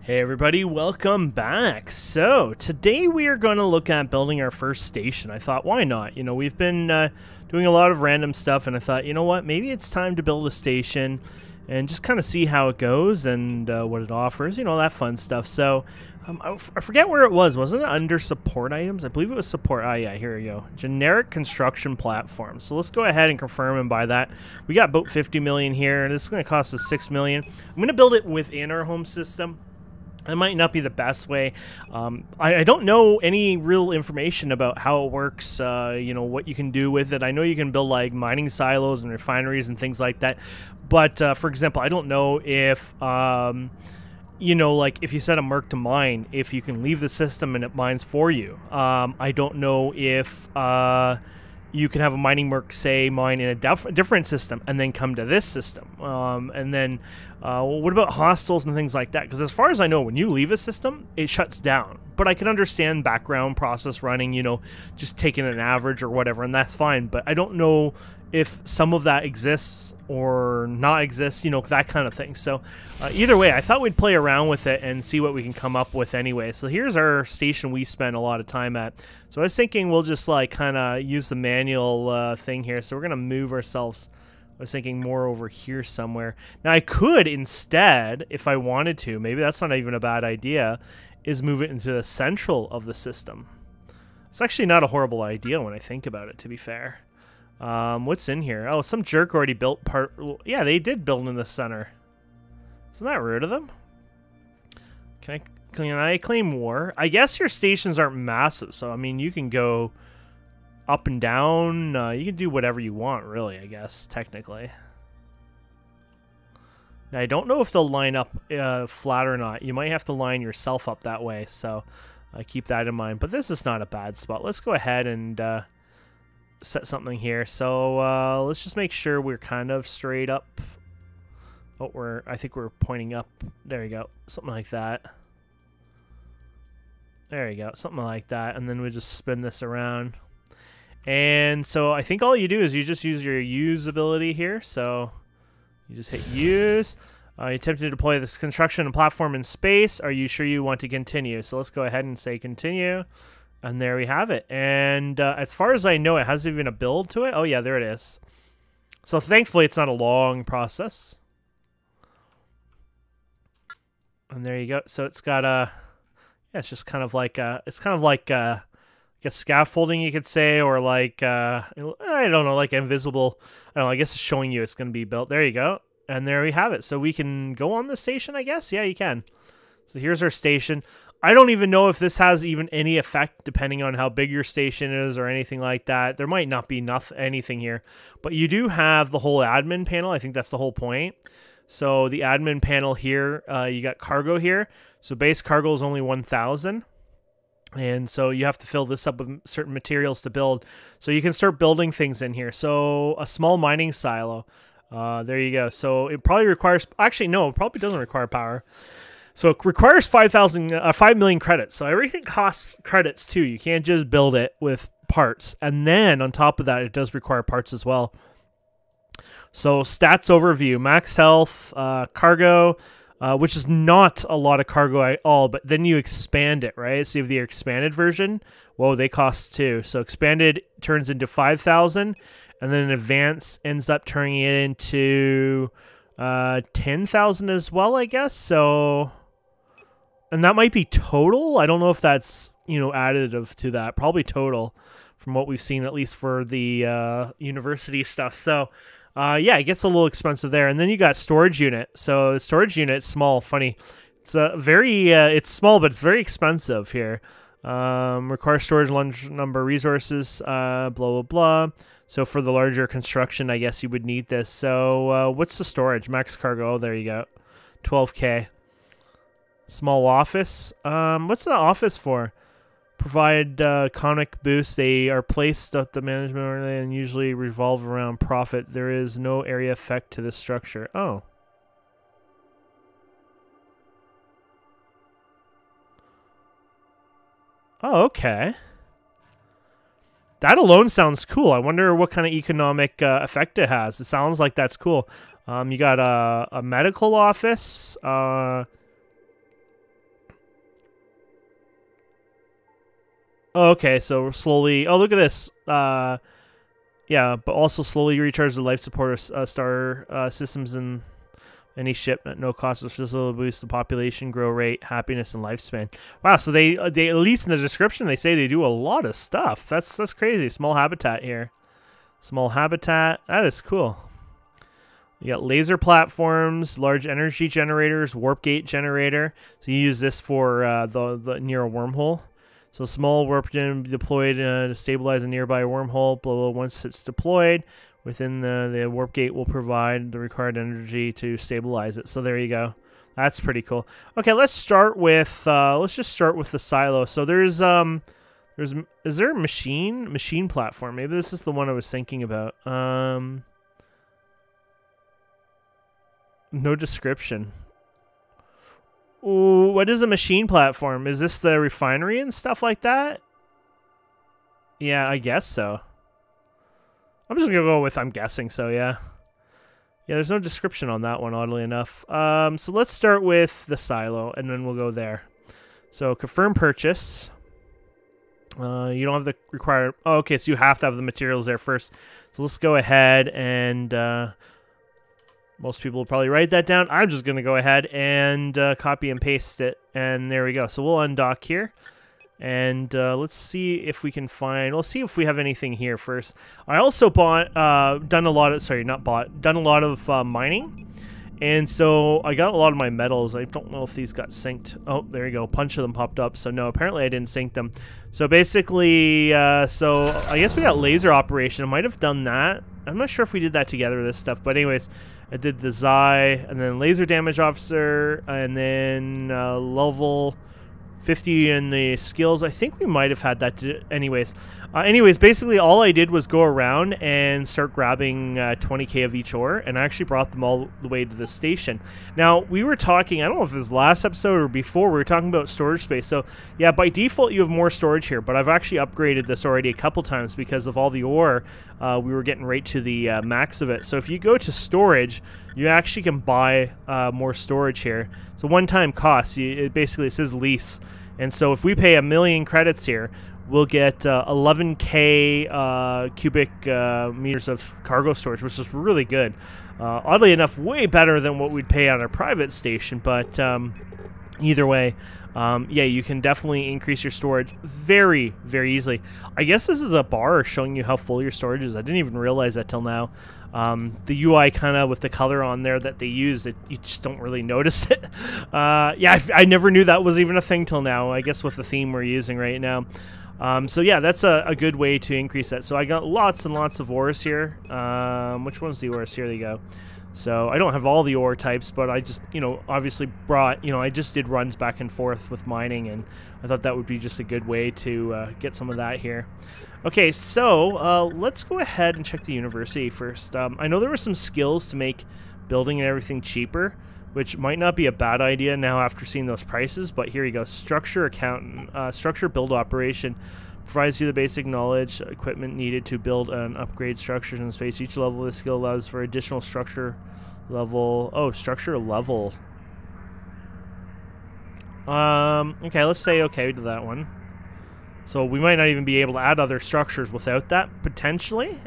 Hey everybody, welcome back. So today we are going to look at building our first station. I thought, why not? You know, we've been doing a lot of random stuff, and I thought, you know what, maybe it's time to build a station and just kind of see how it goes and what it offers, you know, that fun stuff. So I forget where it was. Wasn't it under support items? I believe it was support. Ah, yeah, here we go. Generic construction platform. So let's go ahead and confirm and buy that. We got about 50 million here, and this is going to cost us 6 million. I'm going to build it within our home system. That might not be the best way. I don't know any real information about how it works, you know, what you can do with it. I know you can build, like, mining silos and refineries and things like that. But, for example, I don't know if, you know, like, if you set a Merc to mine, if you can leave the system and it mines for you. I don't know if you can have a mining Merc, say, mine in a different system and then come to this system. And then what about hostels and things like that? Because as far as I know, when you leave a system, it shuts down. But I can understand background process running, you know, just taking an average or whatever, and that's fine. But I don't know if some of that exists or not exists, you know, that kind of thing. So either way, I thought we'd play around with it and see what we can come up with anyway. So here's our station we spent a lot of time at. So I was thinking we'll just like kind of use the manual thing here. So we're going to move ourselves. I was thinking more over here somewhere. Now I could instead, if I wanted to, maybe that's not even a bad idea, is move it into the central of the system. It's actually not a horrible idea when I think about it, to be fair. What's in here? Oh, some jerk already built part. Well, yeah, they did build in the center. Isn't that rude of them? Can I claim war? I guess your stations aren't massive, so I mean you can go up and down. You can do whatever you want, really, I guess, technically. Now, I don't know if they'll line up flat or not. You might have to line yourself up that way, so keep that in mind. But this is not a bad spot. Let's go ahead and set something here. So let's just make sure we're kind of straight up. Oh, I think we're pointing up. There you go. Something like that. There you go. Something like that. And then we just spin this around. And so I think all you do is you just use your use ability here. So you just hit use. You attempted to deploy this construction and platform in space. Are you sure you want to continue? So let's go ahead and say continue. And there we have it. And as far as I know, it has even a build to it. Oh, yeah, there it is. So thankfully, it's not a long process. And there you go. So it's got a, yeah, it's just kind of like a, it's kind of like a, I guess scaffolding, you could say, or like, I don't know, like invisible. I don't know, I guess it's showing you it's going to be built. There you go. And there we have it. So we can go on the station, I guess. Yeah, you can. So here's our station. I don't even know if this has even any effect depending on how big your station is or anything like that. There might not be anything here. But you do have the whole admin panel. I think that's the whole point. So the admin panel here, you got cargo here. So base cargo is only 1,000. And so you have to fill this up with certain materials to build. So you can start building things in here. So a small mining silo. There you go. So it probably requires... Actually, no, it probably doesn't require power. So it requires 5 million credits. So everything costs credits too. You can't just build it with parts. And then on top of that, it does require parts as well. So stats overview, max health, cargo, which is not a lot of cargo at all, but then you expand it, right? So you have the expanded version. Whoa, they cost too. So expanded turns into 5,000, and then advanced ends up turning it into 10,000 as well, I guess. So, and that might be total. I don't know if that's, you know, additive to that. Probably total from what we've seen, at least for the university stuff. So, yeah, it gets a little expensive there. And then you got storage unit. So the storage unit is small. Funny. It's it's small, but it's very expensive here. Requires storage large number of resources, blah, blah, blah. So for the larger construction, I guess you would need this. So what's the storage? Max cargo. Oh, there you go. 12K. Small office. What's the office for? Provide conic boosts. They are placed at the management area and usually revolve around profit. There is no area effect to this structure. Oh. Oh, okay. That alone sounds cool. I wonder what kind of economic effect it has. It sounds like that's cool. You got a medical office. Oh, okay, so slowly. Oh, look at this. Yeah, but also slowly recharge the life support of star systems in any ship at no cost. This will boost the population, grow rate, happiness, and lifespan. Wow, so they at least in the description they say they do a lot of stuff. That's crazy. Small habitat here. Small habitat. That is cool. You got laser platforms, large energy generators, warp gate generator. So you use this for the near a wormhole. So small warp gen deployed to stabilize a nearby wormhole. Blah, blah, once it's deployed, within the warp gate will provide the required energy to stabilize it. So there you go. That's pretty cool. Okay, let's start with let's just start with the silo. So is there a machine platform? Maybe this is the one I was thinking about. No description. Ooh, what is a machine platform? Is this the refinery and stuff like that? Yeah, I guess so. I'm just gonna go with I'm guessing so, yeah. Yeah, there's no description on that one, oddly enough. So let's start with the silo, and then we'll go there. So confirm purchase. You don't have the required... Oh, okay, so you have to have the materials there first. So let's go ahead and... most people will probably write that down. I'm just going to go ahead and copy and paste it. And there we go. So we'll undock here. And let's see if we can find... Let's see if we have anything here first. I also done a lot of mining. And so I got a lot of my metals. I don't know if these got synced. Oh, there you go. A bunch of them popped up. So no, apparently I didn't sync them. So basically, so I guess we got laser operation. I might have done that. I'm not sure if we did that together, this stuff. But anyways, I did the Xi, and then laser damage officer, and then level 50 in the skills. I think we might have had that anyways. Basically all I did was go around and start grabbing 20k of each ore, and I actually brought them all the way to the station. Now, we were talking, I don't know if it was last episode or before, we were talking about storage space. So yeah, by default you have more storage here, but I've actually upgraded this already a couple times because of all the ore. We were getting right to the max of it. So if you go to storage, you actually can buy more storage here. It's a one-time cost. It basically says lease. And so if we pay 1,000,000 credits here, we'll get 11k cubic meters of cargo storage, which is really good. Oddly enough, way better than what we'd pay on our private station. But either way, yeah, you can definitely increase your storage very, very easily. I guess this is a bar showing you how full your storage is. I didn't even realize that till now. The UI kind of with the color on there that they use, you just don't really notice it. Yeah, I never knew that was even a thing till now, I guess with the theme we're using right now. So yeah, that's a good way to increase that. So I got lots and lots of ores here. Which one's the ores? Here they go. So I don't have all the ore types, but I just, obviously brought, I just did runs back and forth with mining, and I thought that would be just a good way to get some of that here. Okay, so let's go ahead and check the university first. I know there were some skills to make building and everything cheaper, which might not be a bad idea now after seeing those prices, but here you go. Structure accountant, structure build operation. Provides you the basic knowledge, equipment needed to build and upgrade structures in space. Each level of the skill allows for additional structure level. Oh, structure level. Okay, let's say okay to that one. So we might not even be able to add other structures without that, potentially.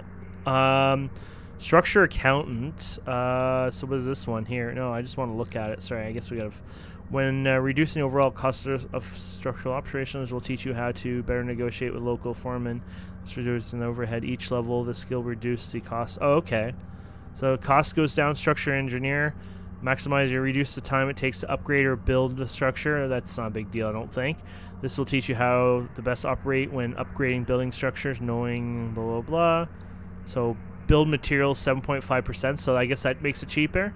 Structure accountant. So what is this one here? No, I just want to look at it. Sorry, I guess we got to... When reducing overall cost of structural operations will teach you how to better negotiate with local foremen. It's reducing the overhead. Each level of the skill reduce the cost. Oh, okay. So cost goes down. Structure engineer. Maximize or reduce the time it takes to upgrade or build the structure. That's not a big deal, I don't think. This will teach you how to best operate when upgrading building structures, knowing blah, blah, blah. So build materials 7.5%, so I guess that makes it cheaper.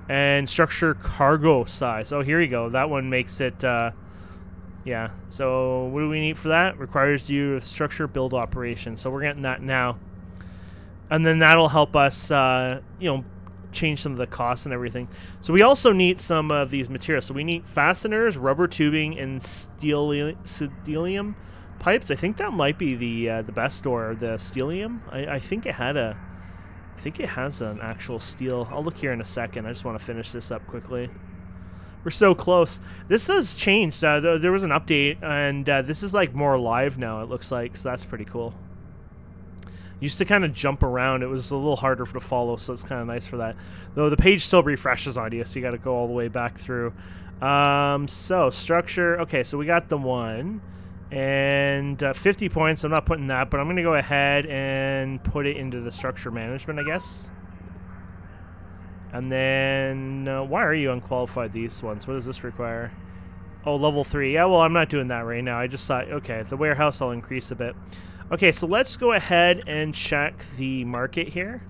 And structure cargo size. Oh, here you go. That one makes it, yeah. So what do we need for that? Requires you to structure build operation. So we're getting that now. And then that'll help us, change some of the costs and everything. So we also need some of these materials. So we need fasteners, rubber tubing, and stellium pipes. I think that might be the best ore, the stellium. I think it had a... I think it has an actual steel. I'll look here in a second. I just want to finish this up quickly. We're so close. This has changed. There was an update, and this is like more live now, it looks like, so that's pretty cool. Used to kind of jump around. It was a little harder to follow, so it's kind of nice for that. Though the page still refreshes on you, so you got to go all the way back through. So, structure. Okay, so we got the one. And 50 points. I'm not putting that, but I'm going to go ahead and put it into the structure management, I guess. And then, why are you unqualified, these ones? What does this require? Oh, level 3. Yeah, well, I'm not doing that right now. I just thought, okay, the warehouse I'll increase a bit. Okay, so let's go ahead and check the market here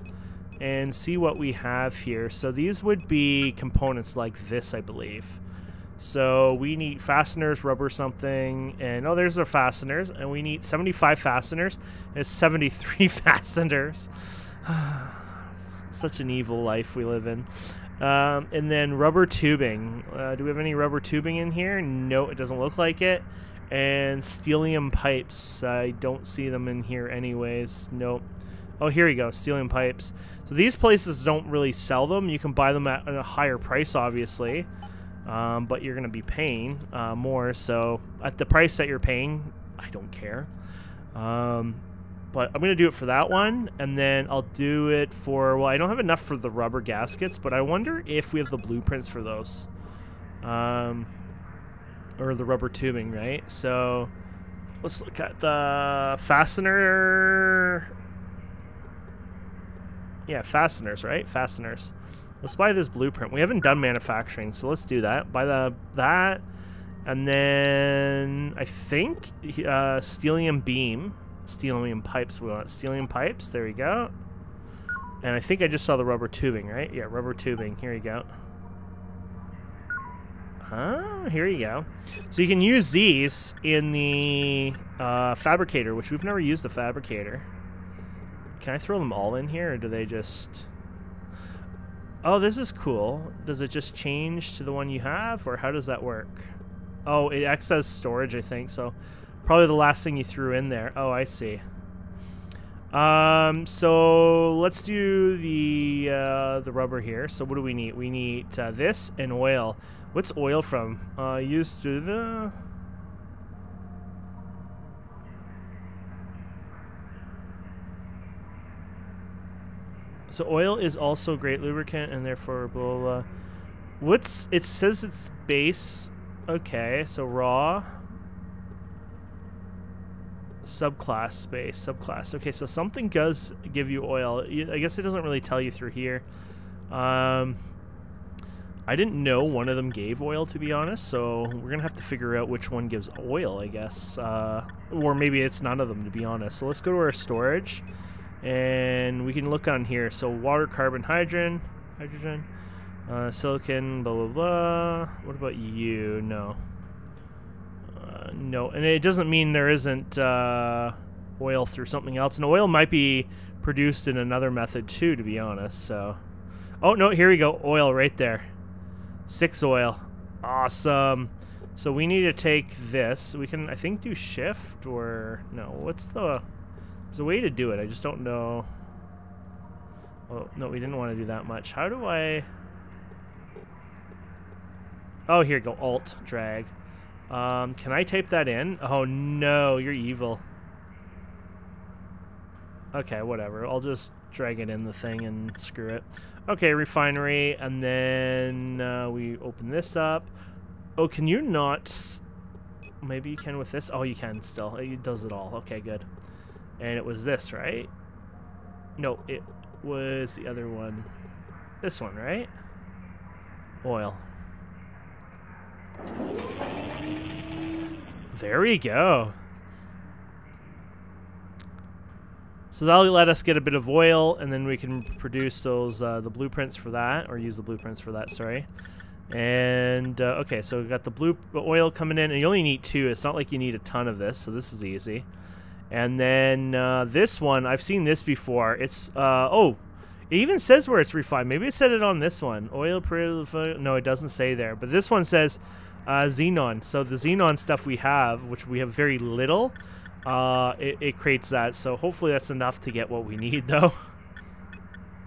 and see what we have here. So these would be components like this, I believe. So we need fasteners, rubber something, and oh, there's our fasteners, and we need 75 fasteners, and it's 73 fasteners. Such an evil life we live in. And then rubber tubing. Do we have any rubber tubing in here? No, it doesn't look like it. And stelium pipes. I don't see them in here anyways. Nope. Oh, here we go. Stelium pipes. So these places don't really sell them. You can buy them at a higher price, obviously. But you're going to be paying more. So at the price that you're paying, I don't care. But I'm going to do it for that one, and then I'll do it for, well, I don't have enough for the rubber gaskets, but I wonder if we have the blueprints for those. Or the rubber tubing, right? So let's look at the fastener. Yeah, fasteners, right? Fasteners. Let's buy this blueprint. We haven't done manufacturing, so let's do that. Buy that. And then I think stelium beam. Stelium pipes. We want stelium pipes. There we go. And I think I just saw the rubber tubing, right? Yeah, rubber tubing. Here you go. Here you go. So you can use these in the fabricator, which we've never used the fabricator. Can I throw them all in here, or do they just... Oh, this is cool. Does it just change to the one you have, or how does that work? Oh, it acts as storage, I think, so... Probably the last thing you threw in there. Oh, I see. So let's do the rubber here. So what do we need? We need this and oil. What's oil from? Used to the... So oil is also great lubricant and therefore blah, blah, blah. It says it's base. Okay, so raw. Subclass space, subclass. Okay, so something does give you oil. I guess it doesn't really tell you through here. I didn't know one of them gave oil, to be honest, so we're gonna have to figure out which one gives oil, I guess. Or maybe it's none of them, to be honest. So let's go to our storage, and we can look on here. So water, carbon, hydrogen, silicon, blah, blah, blah. What about you? No. No, and it doesn't mean there isn't oil through something else. And oil might be produced in another method too, to be honest. So, oh no, here we go, oil right there. 6 oil, awesome. So we need to take this. We can, I think, do shift or no. What's the? There's a way to do it. I just don't know. Oh no, we didn't want to do that much. How do I? Oh, here you go. Alt drag. Can I tape that in? Oh no, you're evil. Okay, whatever. I'll just drag it in the thing and screw it. Okay, refinery, and then we open this up. Oh, can you not? Maybe you can with this. Oh, you can still. It does it all. Okay, good. And it was this, right? No, it was the other one. This one, right? Oil. There we go. So that'll let us get a bit of oil, and then we can produce those the blueprints for that, or use the blueprints for that. Sorry. And okay, so we've got the oil coming in, and you only need 2. It's not like you need a ton of this, so this is easy. And then this one, I've seen this before. It's oh, it even says where it's refined. Maybe it said it on this one. Oil, no, it doesn't say there. But this one says xenon. So the xenon stuff we have, which we have very little, it creates that. So hopefully that's enough to get what we need, though.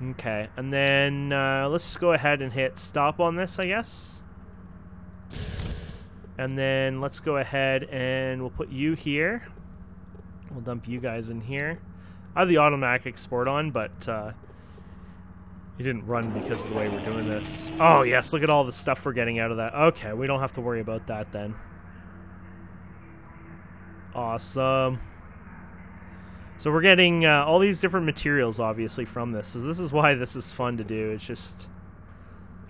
Okay, and then let's go ahead and hit stop on this, I guess. And then let's go ahead and we'll put you here. We'll dump you guys in here. I have the automatic export on, but it didn't run because of the way we're doing this. Oh, yes, look at all the stuff we're getting out of that. Okay, we don't have to worry about that then. Awesome. So we're getting all these different materials, obviously, from this. So this is why this is fun to do. It's just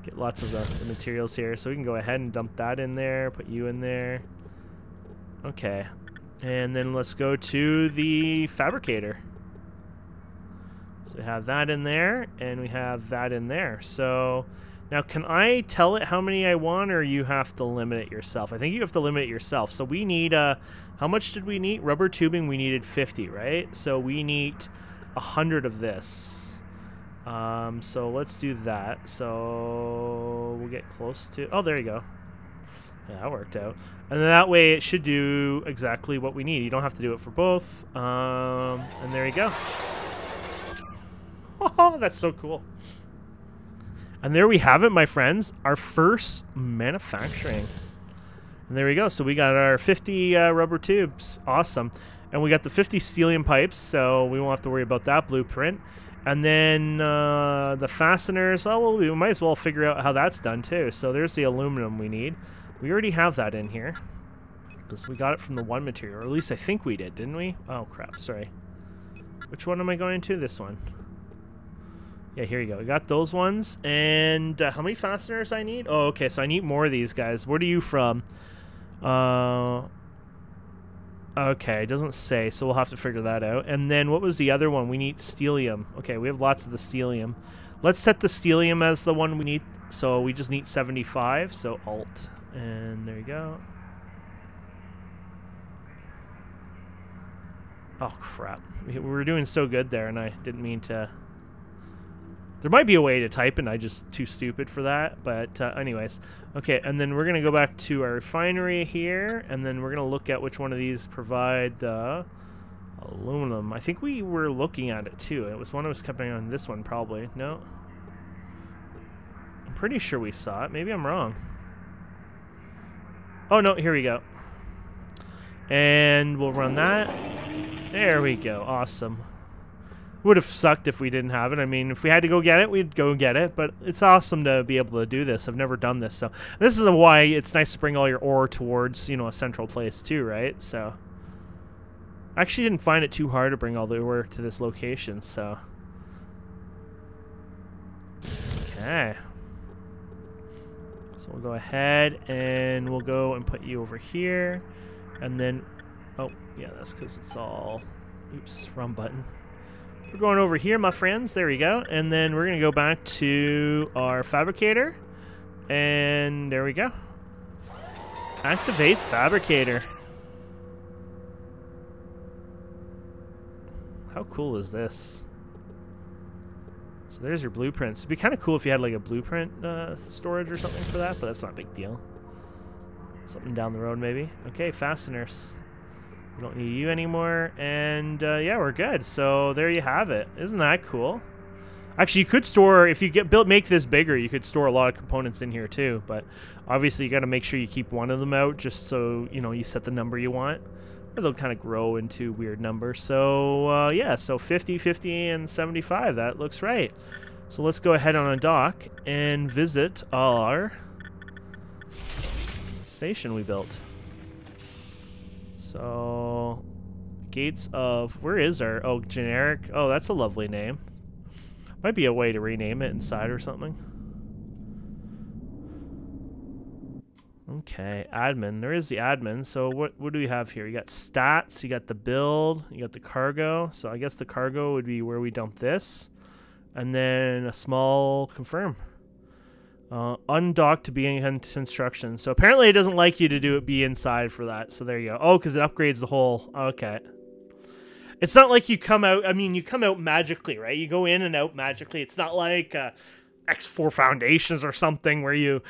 get lots of the materials here. So we can go ahead and dump that in there, put you in there. Okay. And then let's go to the fabricator. So we have that in there, and we have that in there. So now can I tell it how many I want, or you have to limit it yourself? I think you have to limit it yourself. So we need, how much did we need? Rubber tubing, we needed 50, right? So we need 100 of this. So let's do that. So we'll get close to, oh, there you go. Yeah, that worked out. And then that way it should do exactly what we need. You don't have to do it for both. And there you go. Oh, that's so cool. And there we have it, my friends. Our first manufacturing. And there we go. So we got our 50 rubber tubes. Awesome. And we got the 50 stellium pipes, so we won't have to worry about that blueprint. And then the fasteners, oh, well, we might as well figure out how that's done too. So there's the aluminum we need. We already have that in here, because we got it from the one material, or at least I think we did, didn't we? Oh, crap, sorry. Which one am I going to? This one. Yeah, here you go. We got those ones. And how many fasteners I need? Oh, okay, so I need more of these guys. Where are you from? Okay, it doesn't say, so we'll have to figure that out. And then what was the other one? We need stellium. Okay, we have lots of the stellium. Let's set the stellium as the one we need. So we just need 75, so Alt. And there you go. Oh, crap. We were doing so good there, and I didn't mean to... There might be a way to type, and I'm just too stupid for that. But anyways. Okay, and then we're going to go back to our refinery here, and then we're going to look at which one of these provide the aluminum. I think we were looking at it, too. It was one that was coming on this one, probably. No? I'm pretty sure we saw it. Maybe I'm wrong. Oh, no, here we go. And we'll run that. There we go. Awesome. Would have sucked if we didn't have it. I mean, if we had to go get it, we'd go get it. But it's awesome to be able to do this. I've never done this. So this is why it's nice to bring all your ore towards, you know, a central place too, right? So I actually didn't find it too hard to bring all the ore to this location, so. Okay. So we'll go ahead and we'll go and put you over here. And then, oh, yeah, that's because it's all, oops, wrong button. We're going over here, my friends. There we go. And then we're going to go back to our fabricator. And there we go. Activate fabricator. How cool is this? So there's your blueprints. It'd be kind of cool if you had like a blueprint storage or something for that, but that's not a big deal. Something down the road maybe. Okay, fasteners. We don't need you anymore, and yeah, we're good. So there you have it. Isn't that cool? Actually, you could store, if you make this bigger, you could store a lot of components in here too, but obviously you got to make sure you keep one of them out just so, you know, you set the number you want. Or they'll kind of grow into weird numbers. So yeah, so 50, 50, and 75, that looks right. So let's go ahead on a dock and visit our station we built. So, gates of, where is our, oh, generic, oh, that's a lovely name. Might be a way to rename it inside or something. Okay, admin, there is the admin. So what do we have here? You got stats, you got the build, you got the cargo. So I guess the cargo would be where we dump this. And then a small confirm. Undock to be in construction. So apparently it doesn't like you to be inside for that. So there you go. Oh, because it upgrades the whole. Okay. It's not like you come out. I mean, you come out magically, right? You go in and out magically. It's not like X4 Foundations or something where you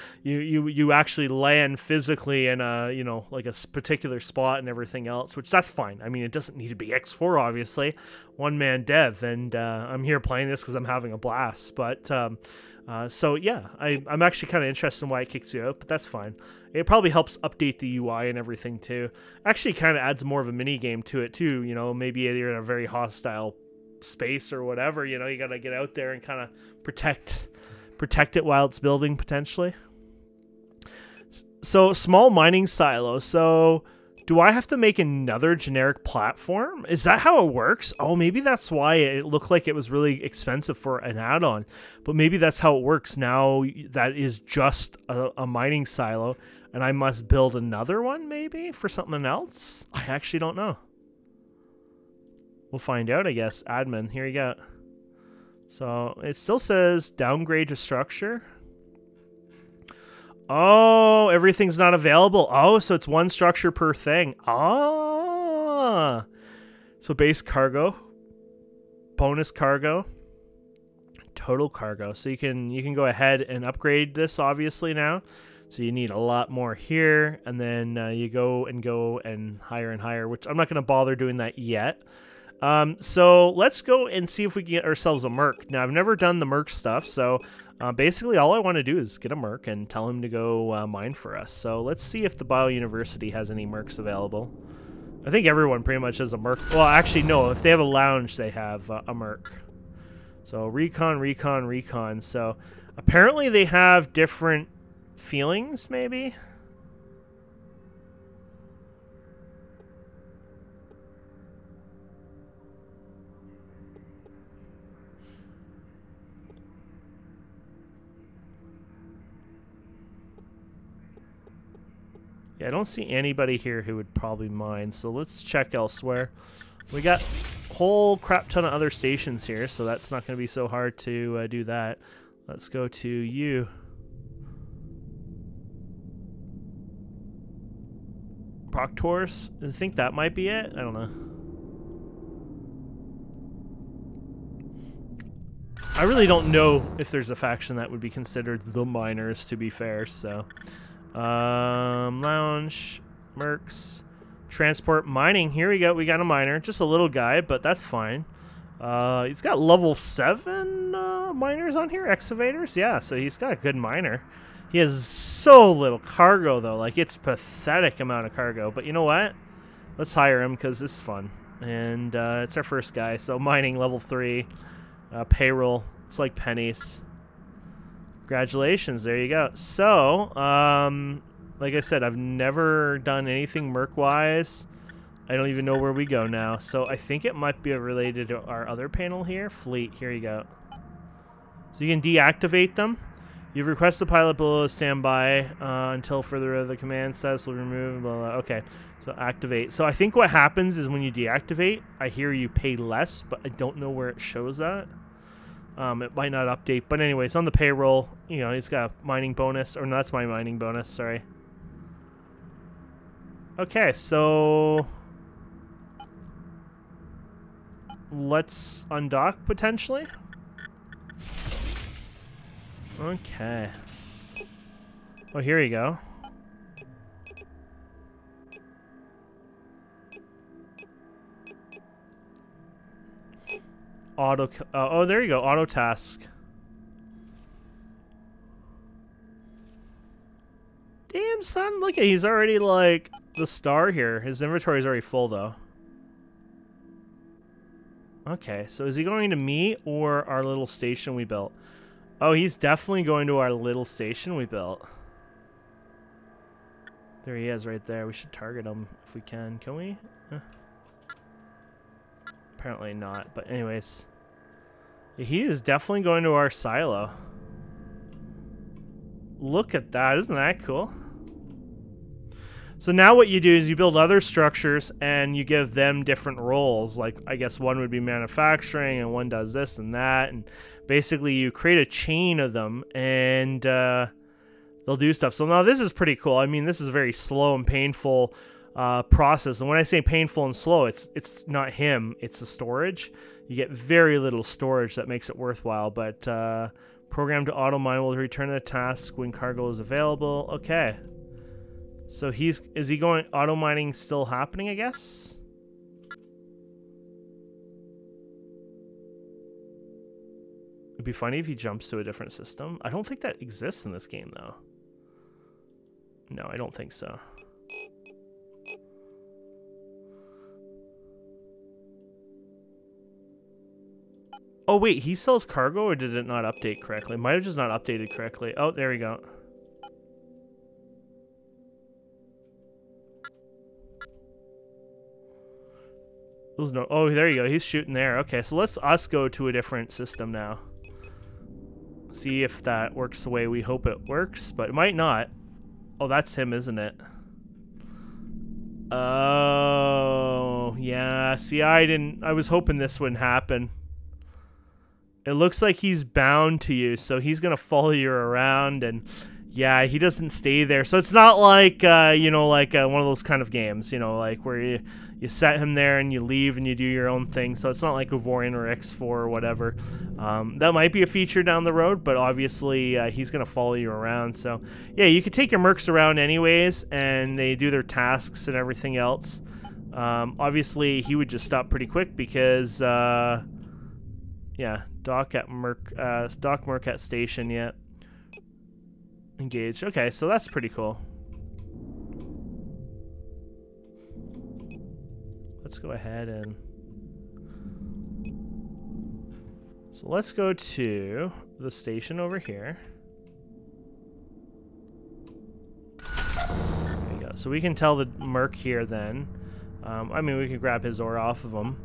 actually land physically in a, you know, like a particular spot and everything else, which that's fine. I mean, it doesn't need to be X4, obviously. One-man dev, and I'm here playing this because I'm having a blast. But So yeah, I'm actually kind of interested in why it kicks you out, but that's fine. It probably helps update the UI and everything too. Actually, kind of adds more of a mini game to it too. You know, maybe you're in a very hostile space or whatever. You know, you got to get out there and kind of protect it while it's building potentially. So small mining silo. So do I have to make another generic platform? Is that how it works? Oh, maybe that's why it looked like it was really expensive for an add-on. But maybe that's how it works now. That is just a mining silo, and I must build another one maybe for something else? I actually don't know. We'll find out, I guess. Admin, here you go. So it still says downgrade to structure. Oh, everything's not available. Oh, so it's one structure per thing. Ah. So base cargo, bonus cargo, total cargo. So you can go ahead and upgrade this obviously now. So you need a lot more here, and then you go and higher, which I'm not going to bother doing that yet. So let's go and see if we can get ourselves a Merc. Now, I've never done the Merc stuff, so basically all I want to do is get a Merc and tell him to go mine for us. So let's see if the Bio University has any Mercs available. I think everyone pretty much has a Merc. Well, actually, no. If they have a lounge, they have a Merc. So recon. So apparently they have different feelings, maybe? Yeah, I don't see anybody here who would probably mind, so let's check elsewhere. We got a whole crap ton of other stations here, so that's not going to be so hard to do that. Let's go to you. Proctors? I think that might be it. I don't know. I really don't know if there's a faction that would be considered the miners, to be fair, so... lounge, Mercs, transport, mining. Here we go. We got a miner. Just a little guy, but that's fine. He's got level 7 miners on here, excavators. Yeah, so he's got a good miner. He has so little cargo, though. Like, it's pathetic amount of cargo. But you know what? Let's hire him because this is fun. And it's our first guy. So mining, level 3. Payroll. It's like pennies. Congratulations, there you go. So, like I said, I've never done anything Merc-wise. I don't even know where we go now. So I think it might be related to our other panel here. Fleet, here you go. So you can deactivate them. You've requested the pilot below standby until further of the command status will remove, blah, blah. Okay, so activate. So I think what happens is when you deactivate, I hear you pay less, but I don't know where it shows that. It might not update, but anyways, on the payroll, you know, he's got a mining bonus, or no, that's my mining bonus, sorry. Okay, so let's undock potentially. Okay. Oh, here you go. Auto. Oh, there you go. Auto task. Damn, son. Look at, he's already like the star here. His inventory is already full, though. Okay, so is he going to me or our little station we built? Oh, he's definitely going to our little station we built. There he is right there. We should target him if we can. Can we? Apparently not, but anyways. He is definitely going to our silo. Look at that. Isn't that cool? So now what you do is you build other structures and you give them different roles. Like, I guess one would be manufacturing and one does this and that. And basically you create a chain of them and they'll do stuff. So now this is pretty cool. I mean, this is a very slow and painful process. And when I say painful and slow, it's not him, it's the storage. You get very little storage that makes it worthwhile, but program to auto mine will return a task when cargo is available. Okay. So is he going, auto mining still happening, I guess? It'd be funny if he jumps to a different system. I don't think that exists in this game, though. No, I don't think so. Oh, wait, he sells cargo, or did it not update correctly? It might have just not updated correctly. Oh, there we go. There's no... Oh, there you go. He's shooting there. Okay, so let's us go to a different system now. See if that works the way we hope it works, but it might not. Oh, that's him, isn't it? Oh, yeah. See, I was hoping this wouldn't happen. It looks like he's bound to you, so he's gonna follow you around, and yeah, he doesn't stay there. So it's not like you know, like one of those kind of games, you know, like where you set him there and you leave and you do your own thing. So it's not like Uvorian or X4 or whatever. That might be a feature down the road, but obviously he's gonna follow you around. So yeah, you could take your mercs around anyways, and they do their tasks and everything else. Obviously, he would just stop pretty quick because yeah, dock Merc at station yet. Engaged. Okay, so that's pretty cool. Let's go ahead and... So let's go to the station over here. There you go. So we can tell the Merc here then. I mean, we can grab his ore off of him.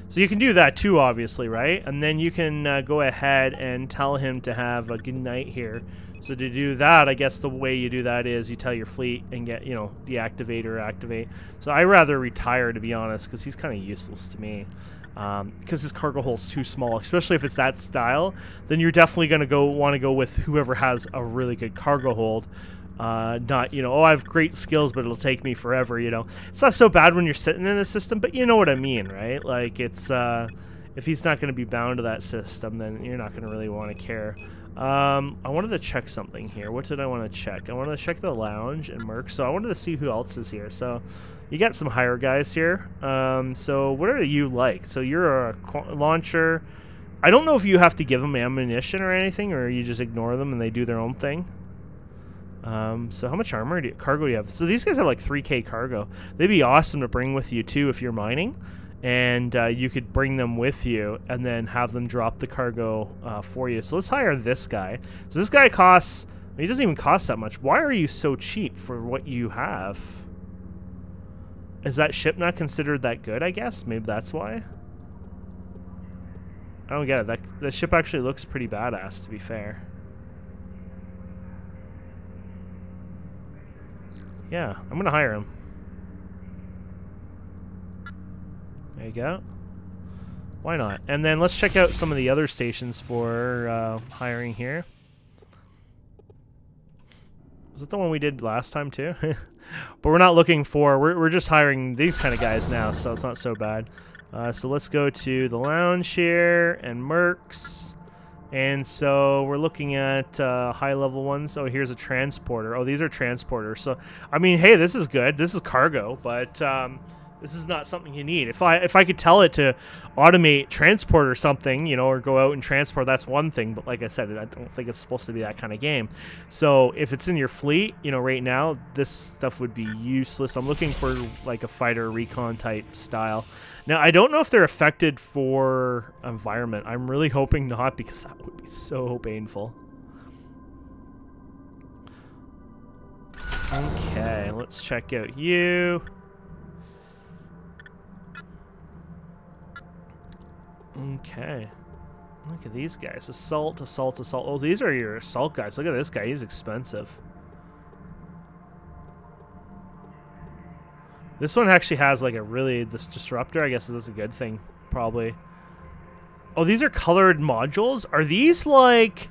So you can do that too, obviously, right? And then you can go ahead and tell him to have a good night here. So to do that, I guess the way you do that is you tell your fleet and get, you know, deactivate or activate. So I rather retire, to be honest, because he's kind of useless to me. Because his cargo hold's too small, especially if it's that style. Then you're definitely going to want to go with whoever has a really good cargo hold. Not, you know, oh, I have great skills, but it'll take me forever, you know. It's not so bad when you're sitting in the system, but you know what I mean, right? Like, it's, if he's not going to be bound to that system, then you're not going to really want to care. I wanted to check something here. What did I want to check? I wanted to check the lounge and Merc, so I wanted to see who else is here. So, you got some higher guys here. So, what are you like? So, you're a launcher. I don't know if you have to give them ammunition or anything, or you just ignore them and they do their own thing. So how much cargo do you have? So these guys have like 3K cargo. They'd be awesome to bring with you too if you're mining, and you could bring them with you and then have them drop the cargo for you. So let's hire this guy. So this guy costs, he doesn't even cost that much. Why are you so cheap for what you have? Is that ship not considered that good, I guess? Maybe that's why. I don't get it. The ship actually looks pretty badass, to be fair. Yeah, I'm gonna hire him. There you go. Why not? And then let's check out some of the other stations for hiring here. Was it the one we did last time too? But we're not looking for, we're just hiring these kind of guys now, so it's not so bad. So let's go to the lounge here and Mercs. And so we're looking at high-level ones. Oh, here's a transporter. Oh, these are transporters. So, I mean, hey, this is good. This is cargo, but this is not something you need. If I could tell it to automate transport or something, you know, or go out and transport, that's one thing. But like I said, I don't think it's supposed to be that kind of game. So if it's in your fleet, you know, right now, this stuff would be useless. I'm looking for like a fighter recon type style. Now, I don't know if they're affected for environment. I'm really hoping not, because that would be so painful. Okay, let's check out you. Okay. Look at these guys. Assault, assault, assault. Oh, these are your assault guys. Look at this guy. He's expensive. This one actually has like this disruptor. I guess that's a good thing, probably. Oh, these are colored modules? Are these like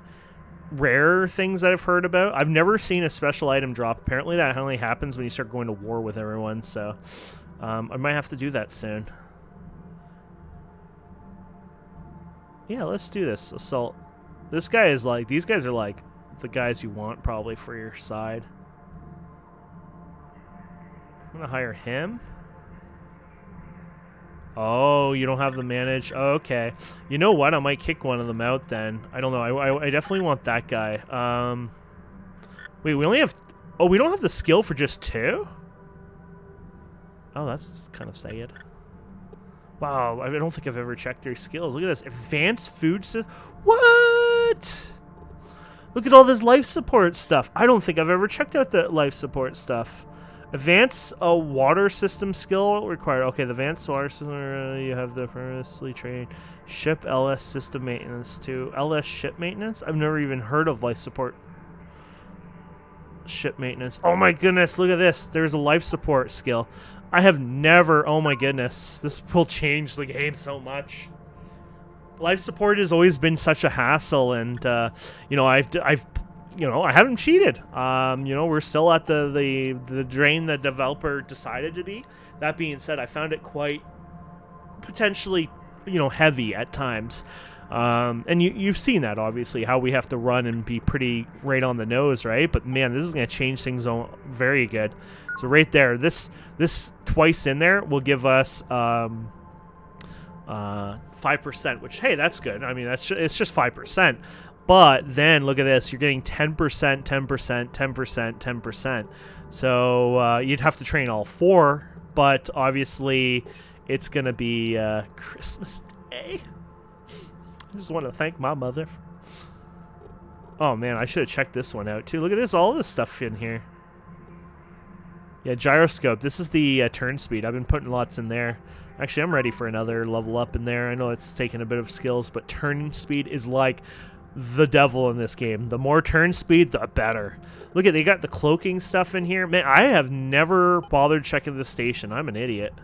rare things that I've heard about? I've never seen a special item drop. Apparently that only happens when you start going to war with everyone, so I might have to do that soon. Yeah, let's do this. Assault. This guy is like, these guys are like the guys you want probably for your side. I'm gonna hire him. Oh, you don't have the manage. Oh, okay. You know what? I might kick one of them out then. I don't know. I definitely want that guy. Wait, we only have... Oh, we don't have the skill for just 2? Oh, that's kind of sad. Wow, I don't think I've ever checked their skills. Look at this. Advanced food system. What? Look at all this life support stuff. I don't think I've ever checked out the life support stuff. Advanced water system skill required. Okay, the advanced water system, you have the previously trained ship LS system maintenance too. LS ship maintenance? I've never even heard of life support ship maintenance. Oh my goodness, look at this. There's a life support skill. I have never, oh my goodness. This will change the game so much. Life support has always been such a hassle, and you know, I haven't cheated. You know, we're still at the drain the developer decided to be. That being said, I found it quite potentially, you know, heavy at times. And you've seen that, obviously, how we have to run and be pretty right on the nose, right? But man, this is going to change things very good. So right there, this twice in there will give us 5%, which, hey, that's good. I mean, it's just 5%. But then look at this, you're getting 10%, 10%, 10%, 10%. So you'd have to train all 4, but obviously it's going to be Christmas Day. I just want to thank my mother. Oh man, I should have checked this one out too. Look at this, all this stuff in here. Yeah, gyroscope. This is the turn speed. I've been putting lots in there. Actually, I'm ready for another level up in there. I know it's taken a bit of skills, but turning speed is like the devil in this game. The more turn speed, the better. Look at, they got the cloaking stuff in here. Man, I have never bothered checking the station. I'm an idiot.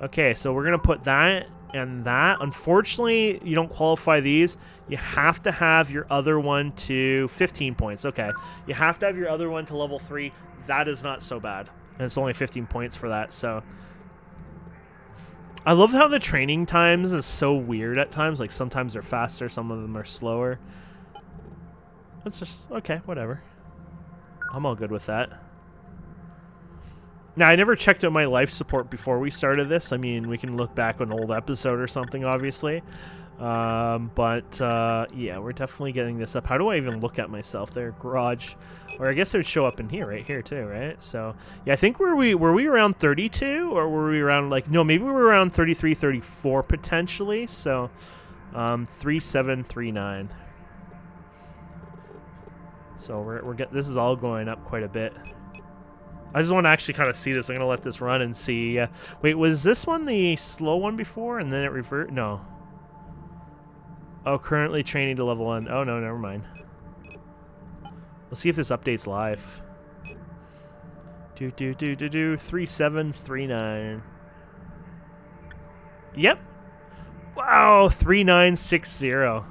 Okay, so we're gonna put that and that. Unfortunately, you don't qualify these. You have to have your other one to 15 points. Okay, you have to have your other one to level 3. That is not so bad, and it's only 15 points for that. So I love how the training times is so weird at times. Like sometimes they're faster, some of them are slower. It's just okay, whatever. I'm all good with that. Now, I never checked out my life support before we started this. I mean, we can look back on an old episode or something, obviously. Yeah, we're definitely getting this up. How do I even look at myself there? Garage. Or I guess it would show up in here, right here too, right? So, yeah, I think were we around 32? Or were we around, like, no, maybe we were around 33, 34 potentially. So, 3739. So, we're getting, this is all going up quite a bit. I just want to actually kind of see this. I'm going to let this run and see. Wait, was this one the slow one before and then it revert? No. Oh, currently training to level 1. Oh, no, never mind. Let's see if this update's live. 3739. Yep. Wow, 3960.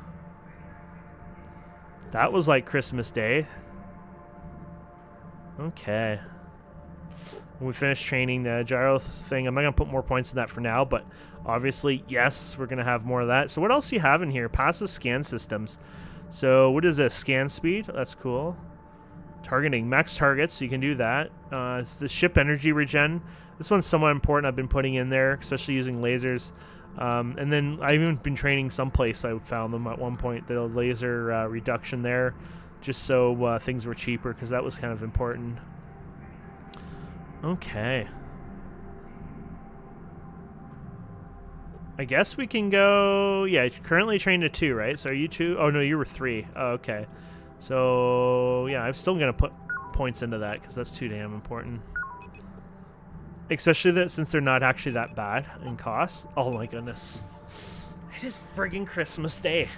That was like Christmas Day. Okay. When we finish training the gyro thing, I'm not going to put more points in that for now, but obviously, yes, we're going to have more of that. So what else do you have in here? Passive scan systems. So what is this? Scan speed? That's cool. Targeting. Max targets, so you can do that. The ship energy regen. This one's somewhat important. I've been putting in there, especially using lasers. And then I've even been training someplace. I found them at one point, the laser reduction there, just so things were cheaper, because that was kind of important. Okay. I guess we can go... Yeah, currently trained to 2, right? So are you 2? Oh, no, you were 3. Oh, okay. So, yeah, I'm still going to put points into that because that's too damn important. Especially that since they're not actually that bad in cost. Oh, my goodness. It is friggin' Christmas Day.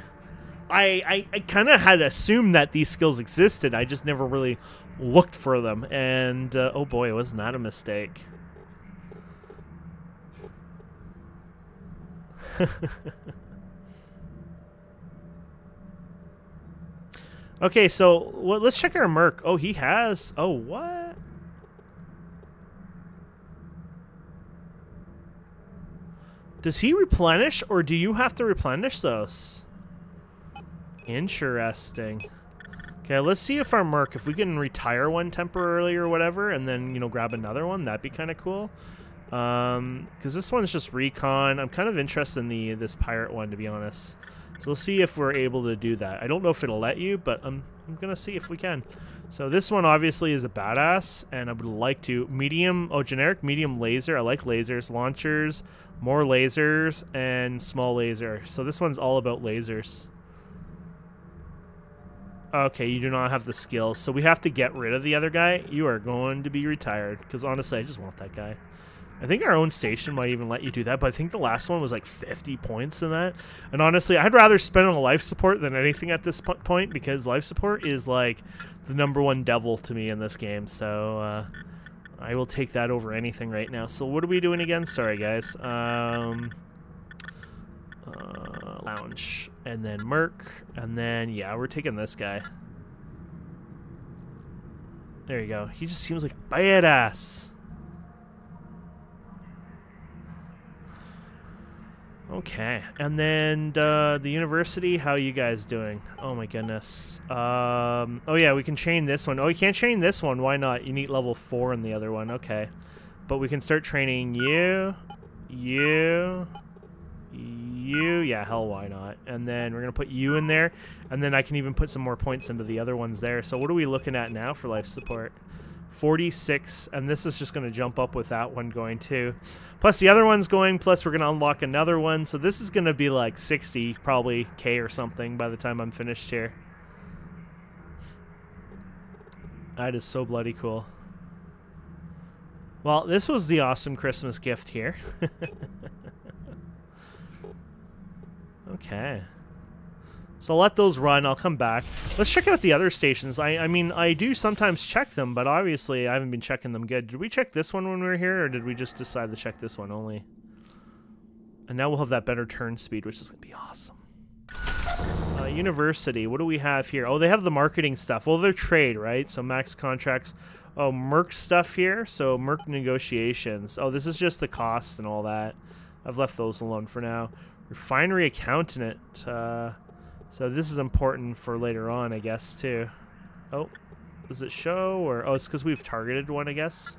I kind of had assumed that these skills existed. I just never really looked for them. And, oh boy, wasn't that a mistake. Okay, so let's check our Merc. Oh, he has... Oh, what? Does he replenish, or do you have to replenish those? Interesting. Okay, let's see if our Merc, if we can retire one temporarily or whatever, and then, you know, grab another one, that'd be kind of cool. Because this one's just recon. I'm kind of interested in this pirate one, to be honest. So we'll see if we're able to do that. I don't know if it'll let you, but I'm gonna see if we can. So this one obviously is a badass, and I would like to medium. Oh, generic medium laser. I like lasers, launchers, more lasers, and small laser. So this one's all about lasers. Okay, you do not have the skills, so we have to get rid of the other guy. You are going to be retired, because honestly, I just want that guy. I think our own station might even let you do that, but I think the last one was like 50 points in that. And honestly, I'd rather spend on a life support than anything at this point, because life support is like the #1 devil to me in this game. So I will take that over anything right now. So what are we doing again? Sorry, guys. Lounge, and then Merc, and then, yeah, we're taking this guy. There you go. He just seems like a badass. Okay, and then the university, how you guys doing? Oh my goodness. Oh yeah, we can chain this one. Oh, you can't chain this one. Why not? You need level 4 in the other one. Okay, but we can start training you. Yeah, hell, why not? And then we're gonna put you in there, and then I can even put some more points into the other ones there. So what are we looking at now for life support? 46, and this is just going to jump up with that one going too. Plus the other one's going, plus we're going to unlock another one. So this is going to be like 60, probably K or something by the time I'm finished here. That is so bloody cool. Well, this was the awesome Christmas gift here. Okay. So let those run. I'll come back. Let's check out the other stations. I mean, I do sometimes check them, but obviously I haven't been checking them good. Did we check this one when we were here, or did we just decide to check this one only? And now we'll have that better turn speed, which is going to be awesome. University. What do we have here? Oh, they have the marketing stuff. Well, they're trade, right? So max contracts. Oh, Merc stuff here. So Merc negotiations. Oh, this is just the cost and all that. I've left those alone for now. Refinery accountant. So this is important for later on, I guess, too. Oh, does it show? Or oh, it's because we've targeted one, I guess.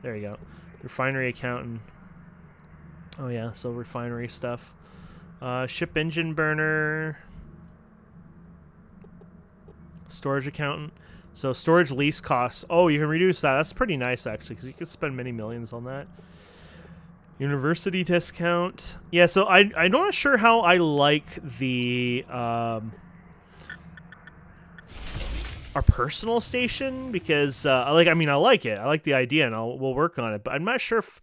There you go. Refinery accountant. Oh, yeah, so refinery stuff. Ship engine burner. Storage accountant. So storage lease costs. Oh, you can reduce that. That's pretty nice, actually, because you could spend many millions on that. University discount. Yeah, so I'm not sure how I like the our personal station, because I like it. I like the idea, and we'll work on it. But I'm not sure if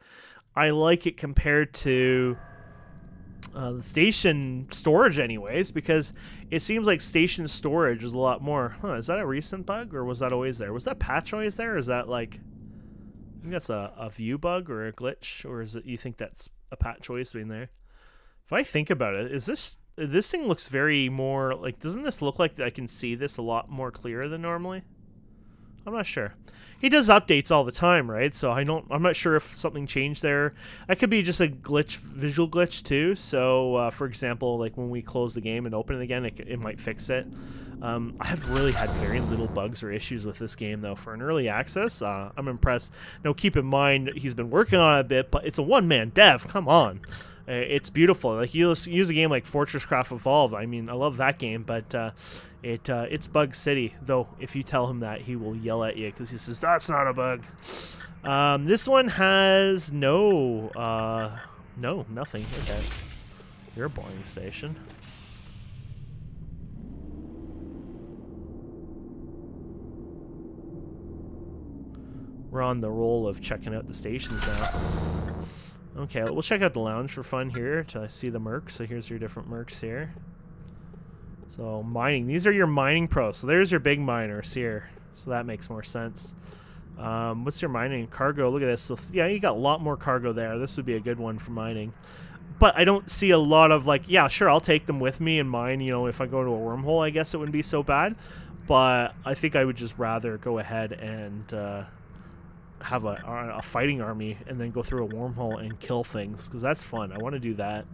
I like it compared to the station storage, anyways, because it seems like station storage is a lot more. Huh? Is that a recent bug, or was that always there? Was that patch always there? Or is that like? I think that's a view bug or a glitch, or is it you think that's a patch always been there? If I think about it, is this thing looks very more like, doesn't this look like I can see this a lot more clearer than normally? I'm not sure. He does updates all the time, right? So I'm not sure if something changed there. That could be just a glitch, visual glitch too. So for example, like when we close the game and open it again, it might fix it. I have really had very little bugs or issues with this game, though. For an early access, I'm impressed. Now, keep in mind, he's been working on it a bit, but it's a one-man dev. Come on. It's beautiful. Like, you use a game like Fortress Craft Evolved. I mean, I love that game, but it's Bug City. Though, if you tell him that, he will yell at you because he says, that's not a bug. This one has no, nothing. Okay. You're a boring station. We're on the roll of checking out the stations now. Okay, we'll check out the lounge for fun here to see the Mercs. So here's your different Mercs here. So mining. These are your mining pros. So there's your big miners here. So that makes more sense. What's your mining? Cargo. Look at this. So yeah, you got a lot more cargo there. This would be a good one for mining. But I don't see a lot of like, yeah, sure, I'll take them with me and mine. You know, if I go to a wormhole, I guess it wouldn't be so bad. But I think I would just rather go ahead and have a fighting army and then go through a wormhole and kill things, because that's fun. I want to do that.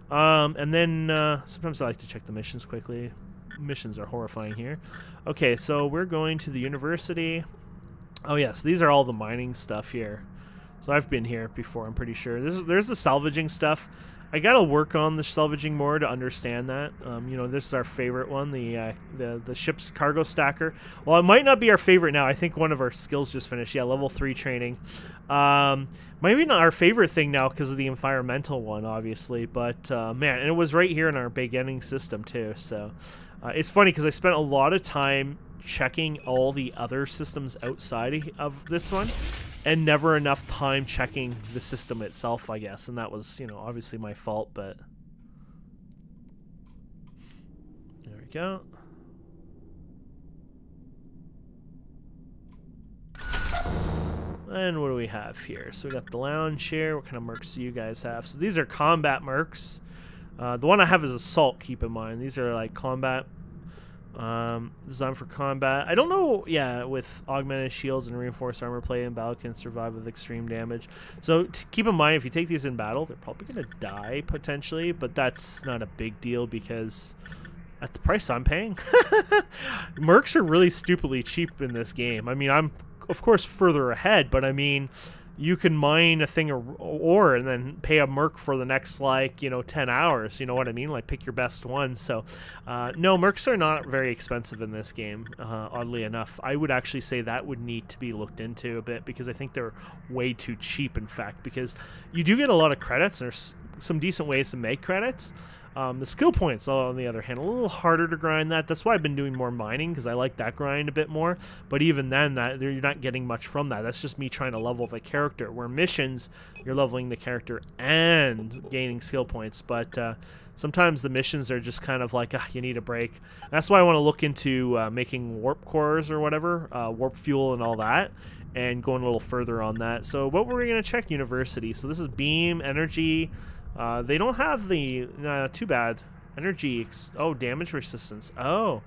And then sometimes I like to check the missions quickly. Missions are horrifying here. Okay, so we're going to the university. Oh yes, these are all the mining stuff here. So I've been here before, I'm pretty sure. There's the salvaging stuff. I gotta work on the salvaging more to understand that. You know, this is our favorite one, the ship's cargo stacker. Well, it might not be our favorite now. I think one of our skills just finished. Yeah, level 3 training. Maybe not our favorite thing now because of the environmental one, obviously. But man, and it was right here in our beginning system too. So it's funny because I spent a lot of time checking all the other systems outside of this one, and never enough time checking the system itself, I guess. And that was, you know, obviously my fault, but there we go. And what do we have here? So we got the lounge here. What kind of mercs do you guys have? So these are combat mercs. The one I have is assault, keep in mind. These are like combat. Designed for combat. I don't know, yeah, with augmented shields and reinforced armor plate in battle can survive with extreme damage. So keep in mind, if you take these in battle, they're probably going to die, potentially, but that's not a big deal because at the price I'm paying. Mercs are really stupidly cheap in this game. I mean, I'm, of course, further ahead, but I mean, you can mine a thing of ore and then pay a merc for the next, like, you know, 10 hours. You know what I mean? Like, pick your best one. So, no, mercs are not very expensive in this game, oddly enough. I would actually say that would need to be looked into a bit because I think they're way too cheap, in fact, because you do get a lot of credits. There's some decent ways to make credits. The skill points, on the other hand, a little harder to grind that. That's why I've been doing more mining, because I like that grind a bit more. But even then, you're not getting much from that. That's just me trying to level the character. Where missions, you're leveling the character and gaining skill points. But sometimes the missions are just kind of like, you need a break. That's why I want to look into making warp cores or whatever, warp fuel and all that, and going a little further on that. So what were we going to check? University. So this is beam, energy. They don't have the, too bad. Energy, oh, damage resistance. Oh.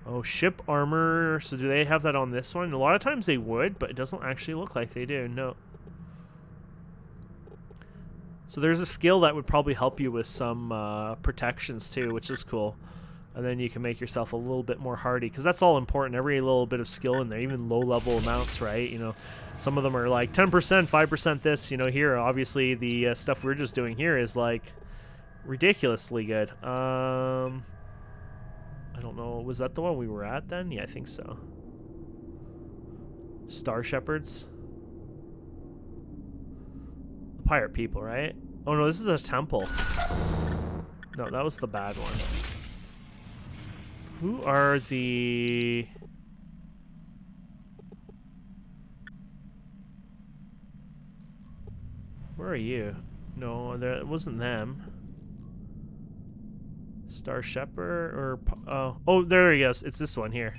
Oh, ship armor. So do they have that on this one? A lot of times they would, but it doesn't actually look like they do. No. So there's a skill that would probably help you with some protections too, which is cool. And then you can make yourself a little bit more hardy, because that's all important. Every little bit of skill in there, even low-level amounts, right? You know, some of them are like 10%, 5% this. You know, here, obviously, the stuff we're just doing here is, like, ridiculously good. I don't know. Was that the one we were at then? Yeah, I think so. Star Shepherds. The pirate people, right? Oh, no, this is a temple. No, that was the bad one. Who are the... Where are you? No, it wasn't them. Star Shepherd or... Oh, there he goes. It's this one here.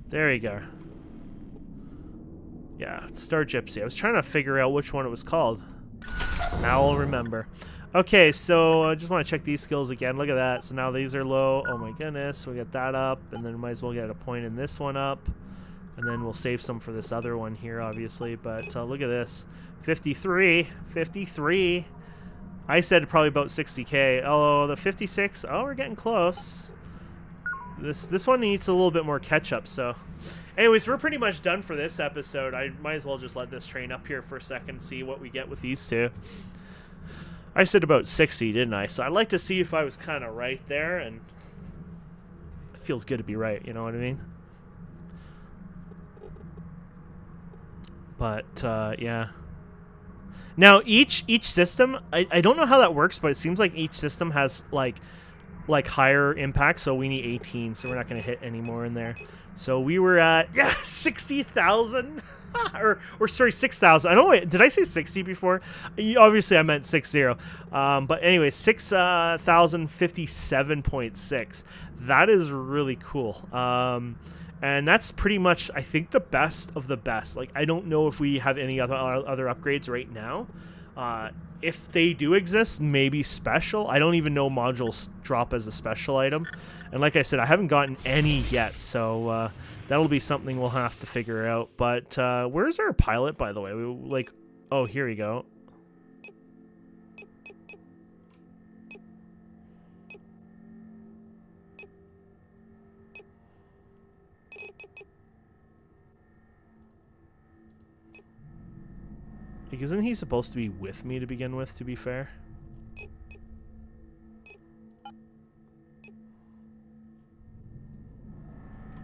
There you go. Yeah, Star Gypsy. I was trying to figure out which one it was called. Now I'll remember. Okay, so I just want to check these skills again. Look at that. So now these are low. Oh my goodness. We get that up, and then we might as well get a point in this one up. And then we'll save some for this other one here, obviously. But look at this. 53. 53. I said probably about 60k. Oh, the 56. Oh, we're getting close. This one needs a little bit more catch-up, so... Anyways, we're pretty much done for this episode. I might as well just let this train up here for a second and see what we get with these two. I said about 60, didn't I? So I'd like to see if I was kind of right there, and it feels good to be right, you know what I mean? But, yeah. Now, each system, I don't know how that works, but it seems like each system has, like higher impact, so we need 18, so we're not going to hit any more in there. So we were at, yeah, 60,000. or sorry, 6,000. I don't know. Wait, did I say 60 before? Obviously, I meant 60. But anyway, 6,057.6. That is really cool. And that's pretty much, I think, the best of the best. Like, I don't know if we have any other upgrades right now. If they do exist, maybe special. I don't even know modules drop as a special item. And like I said, I haven't gotten any yet, so that'll be something we'll have to figure out. But where's our pilot, by the way? Oh, here we go. Like, isn't he supposed to be with me to begin with, to be fair?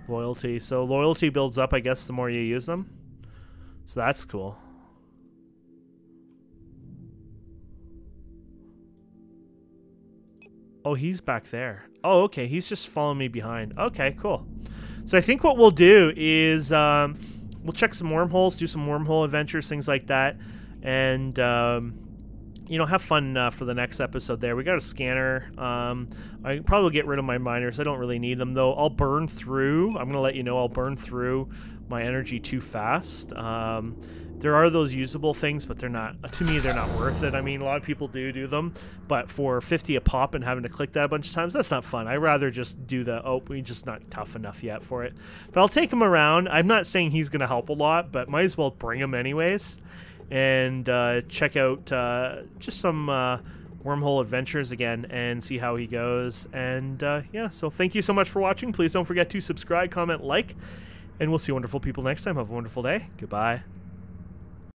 Loyalty. So loyalty builds up, I guess, the more you use them. So that's cool. Oh, he's back there. Oh, okay. He's just following me behind. Okay, cool. So I think what we'll do is we'll check some wormholes, do some wormhole adventures, things like that. And, you know, have fun for the next episode there. We got a scanner. I probably get rid of my miners. I don't really need them, though. I'll burn through. I'm going to let you know I'll burn through my energy too fast. There are those usable things, but they're not, to me, they're not worth it. I mean, a lot of people do them, but for 50 a pop and having to click that a bunch of times, that's not fun. I'd rather just do the, oh, we're just not tough enough yet for it. But I'll take him around. I'm not saying he's going to help a lot, but might as well bring him anyways. And check out just some wormhole adventures again and see how he goes. And yeah, so thank you so much for watching. Please don't forget to subscribe, comment, like, and we'll see wonderful people next time. Have a wonderful day. Goodbye.